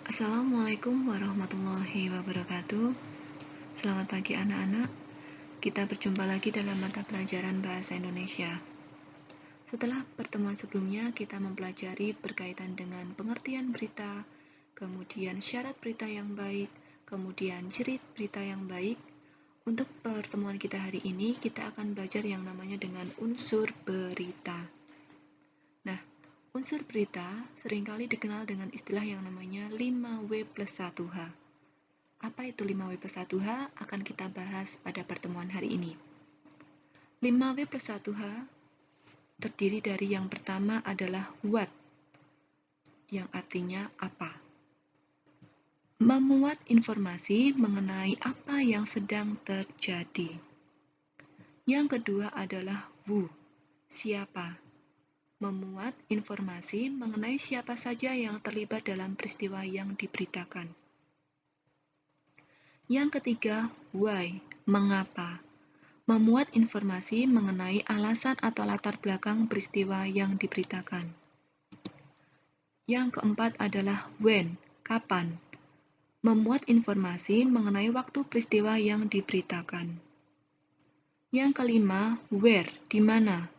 Assalamualaikum warahmatullahi wabarakatuh. Selamat pagi anak-anak. Kita berjumpa lagi dalam mata pelajaran Bahasa Indonesia. Setelah pertemuan sebelumnya, kita mempelajari berkaitan dengan pengertian berita, kemudian syarat berita yang baik, kemudian ciri berita yang baik. Untuk pertemuan kita hari ini, kita akan belajar yang namanya dengan unsur berita. Nah, unsur berita seringkali dikenal dengan istilah yang namanya 5W+1H. Apa itu 5W+1H? Akan kita bahas pada pertemuan hari ini. 5W+1H terdiri dari yang pertama adalah what, yang artinya apa. Memuat informasi mengenai apa yang sedang terjadi. Yang kedua adalah who, siapa. Memuat informasi mengenai siapa saja yang terlibat dalam peristiwa yang diberitakan. Yang ketiga, why, mengapa. Memuat informasi mengenai alasan atau latar belakang peristiwa yang diberitakan. Yang keempat adalah when, kapan. Memuat informasi mengenai waktu peristiwa yang diberitakan. Yang kelima, where, di mana.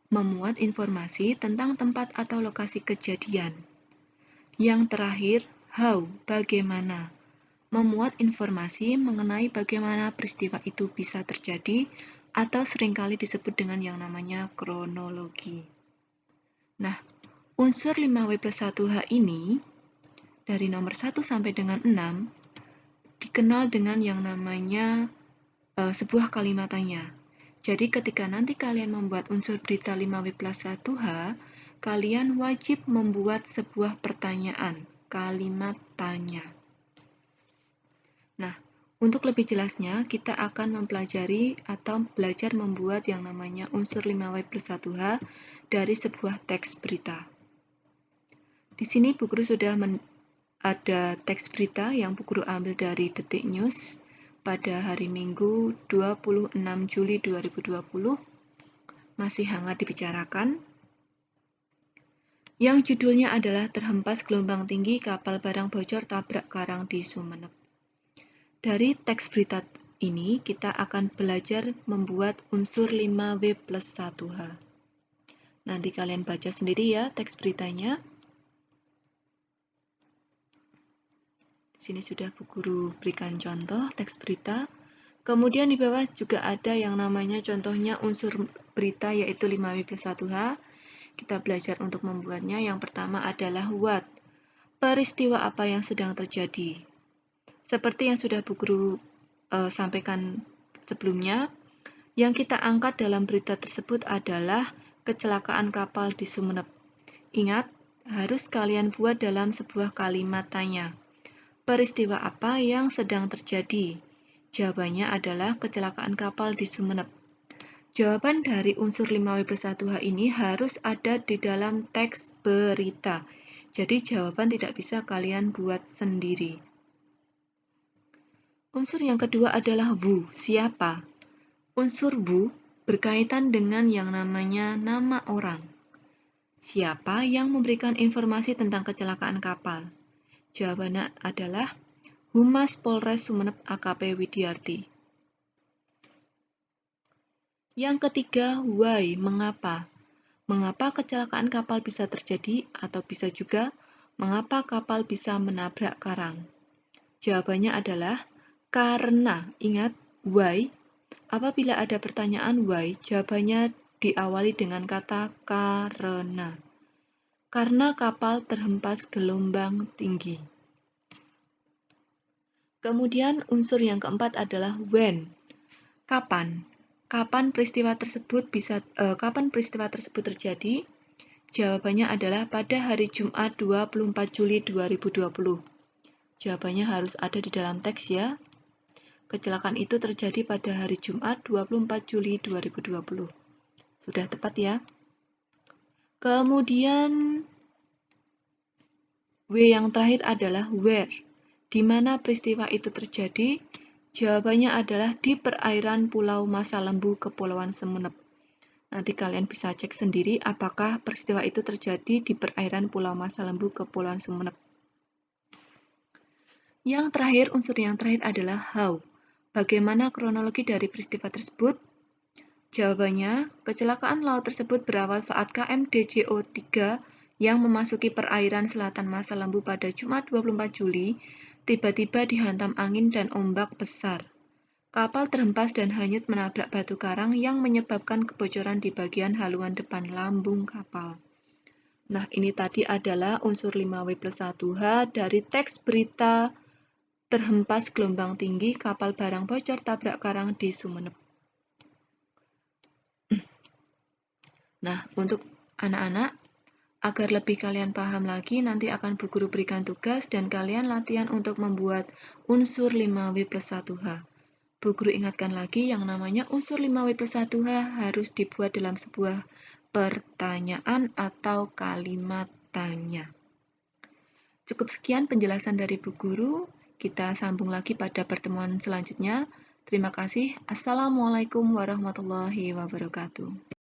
Memuat informasi tentang tempat atau lokasi kejadian. Yang terakhir, how, bagaimana. Memuat informasi mengenai bagaimana peristiwa itu bisa terjadi atau seringkali disebut dengan yang namanya kronologi. Nah, unsur 5W+1H ini dari nomor 1 sampai dengan 6 dikenal dengan yang namanya sebuah kalimat tanya. Jadi ketika nanti kalian membuat unsur berita 5W+1H, kalian wajib membuat sebuah pertanyaan, kalimat tanya. Nah, untuk lebih jelasnya, kita akan mempelajari atau belajar membuat yang namanya unsur 5W+1H dari sebuah teks berita. Di sini Bu Guru sudah ada teks berita yang Bu Guru ambil dari Detik News pada hari Minggu 26 Juli 2020. Masih hangat dibicarakan. Yang judulnya adalah Terhempas Gelombang Tinggi Kapal Barang Bocor Tabrak Karang di Sumeneb. Dari teks berita ini, kita akan belajar membuat unsur 5W+1H. Nanti kalian baca sendiri ya teks beritanya. Di sini sudah Bu Guru berikan contoh teks berita. Kemudian di bawah juga ada yang namanya contohnya unsur berita yaitu 5W+1H. Kita belajar untuk membuatnya. Yang pertama adalah what. Peristiwa apa yang sedang terjadi. Seperti yang sudah Bu Guru sampaikan sebelumnya, yang kita angkat dalam berita tersebut adalah kecelakaan kapal di Sumeneb. Ingat, harus kalian buat dalam sebuah kalimat tanya. Peristiwa apa yang sedang terjadi? Jawabannya adalah kecelakaan kapal di Sumeneb. Jawaban dari unsur 5W+1H ini harus ada di dalam teks berita. Jadi jawaban tidak bisa kalian buat sendiri. Unsur yang kedua adalah who, siapa. Unsur who berkaitan dengan yang namanya nama orang. Siapa yang memberikan informasi tentang kecelakaan kapal? Jawabannya adalah Humas Polres Sumeneb AKP Widiarti. Yang ketiga, why, mengapa. Mengapa kecelakaan kapal bisa terjadi atau bisa juga mengapa kapal bisa menabrak karang? Jawabannya adalah karena. Ingat, why. Apabila ada pertanyaan why, jawabannya diawali dengan kata karena. Karena kapal terhempas gelombang tinggi. Kemudian unsur yang keempat adalah when. Kapan? Kapan peristiwa tersebut terjadi? Jawabannya adalah pada hari Jumat 24 Juli 2020. Jawabannya harus ada di dalam teks ya. Kecelakaan itu terjadi pada hari Jumat 24 Juli 2020. Sudah tepat ya? Kemudian W yang terakhir adalah where. Di mana peristiwa itu terjadi? Jawabannya adalah di perairan Pulau Masa Lembu, Kepulauan Sumeneb. Nanti kalian bisa cek sendiri apakah peristiwa itu terjadi di perairan Pulau Masa Lembu, Kepulauan Sumeneb. Yang terakhir, unsur yang terakhir adalah how. Bagaimana kronologi dari peristiwa tersebut? Jawabannya, kecelakaan laut tersebut berawal saat KM DJO-3 yang memasuki perairan selatan Masa Lembu pada Jumat 24 Juli tiba-tiba dihantam angin dan ombak besar. Kapal terhempas dan hanyut menabrak batu karang yang menyebabkan kebocoran di bagian haluan depan lambung kapal. Nah, ini tadi adalah unsur 5W+1H dari teks berita terhempas gelombang tinggi kapal barang bocor tabrak karang di Sumeneb. Nah, untuk anak-anak, agar lebih kalian paham lagi, nanti akan Bu Guru berikan tugas dan kalian latihan untuk membuat unsur 5W+1H. Bu Guru ingatkan lagi, yang namanya unsur 5W+1H harus dibuat dalam sebuah pertanyaan atau kalimat tanya. Cukup sekian penjelasan dari Bu Guru. Kita sambung lagi pada pertemuan selanjutnya. Terima kasih. Assalamualaikum warahmatullahi wabarakatuh.